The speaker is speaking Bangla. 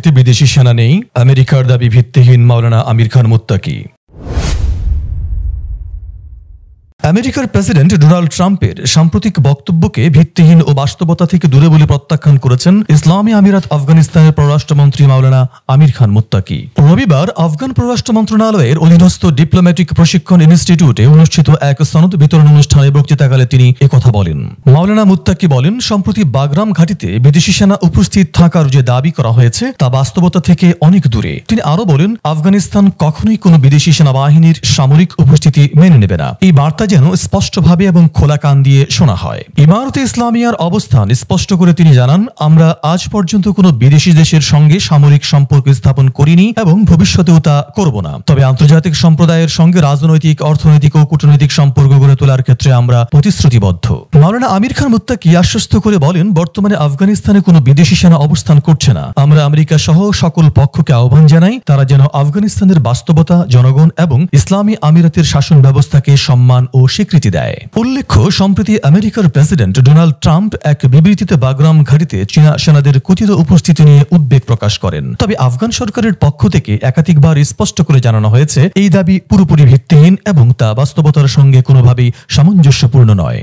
ঘাঁটিতে বিদেশি সেনা নেই, আমেরিকার দাবি ভিত্তিহীন মাওলানা আমির খান মুত্তাকি। আমেরিকার প্রেসিডেন্ট ডোনাল্ড ট্রাম্পের সাম্প্রতিক বক্তব্যকে ভিত্তিহীন ও বাস্তবতা থেকে দূরে বলে প্রত্যাখ্যান করেছেন ইসলামী আমিরাত আফগানিস্তানের পররাষ্ট্রমন্ত্রী মাওলানা আমির খান মুত্তাকি। রবিবার আফগান পররাষ্ট্র মন্ত্রণালয়ের অধীনস্থ ডিপ্লোম্যাটিক প্রশিক্ষণ ইনস্টিটিউটে অনুষ্ঠিত এক সনদ বিতরণ অনুষ্ঠানে বক্তৃতাকালে তিনি একথা বলেন। মাওলানা মুত্তাকি বলেন, সম্প্রতি বাগরাম ঘাঁটিতে বিদেশি সেনা উপস্থিত থাকার যে দাবি করা হয়েছে তা বাস্তবতা থেকে অনেক দূরে। তিনি আরো বলেন, আফগানিস্তান কখনোই কোনো বিদেশি সেনাবাহিনীর সামরিক উপস্থিতি মেনে নেবে না। এই বার্তা যেন স্পষ্টভাবে এবং খোলা কান দিয়ে শোনা হয়। ইমারতে ইসলামিয়ার অবস্থান স্পষ্ট করে তিনি জানান, আমরা আজ পর্যন্ত কোনো বিদেশি দেশের সঙ্গে সামরিক সম্পর্ক স্থাপন করিনি এবং ভবিষ্যতেও তা করব না। তবে আন্তর্জাতিক সম্প্রদায়ের সঙ্গে রাজনৈতিক, অর্থনৈতিক ও কূটনৈতিক সম্পর্ক গড়ে তোলার ক্ষেত্রে আমরা প্রতিশ্রুতিবদ্ধ। মাওলানা আমির খান মুত্তাকি আশ্বস্ত করে বলেন, বর্তমানে আফগানিস্তানে কোনো বিদেশি সেনা অবস্থান করছে না। আমরা আমেরিকা সহ সকল পক্ষকে আহ্বান জানাই, তারা যেন আফগানিস্তানের বাস্তবতা, জনগণ এবং ইসলামী আমিরাতের শাসন ব্যবস্থাকে সম্মান ও স্বীকৃতি দেয়। উল্লেখ্য, সম্প্রতি আমেরিকার প্রেসিডেন্ট ডোনাল্ড ট্রাম্প এক বিবৃতিতে বাগরাম ঘাঁটিতে চীনা সেনাদের কথিত উপস্থিতি নিয়ে উদ্বেগ প্রকাশ করেন। তবে আফগান সরকারের পক্ষ থেকে একাধিকবার স্পষ্ট করে জানানো হয়েছে, এই দাবি পুরোপুরি ভিত্তিহীন এবং তা বাস্তবতার সঙ্গে কোনোভাবেই সামঞ্জস্যপূর্ণ নয়।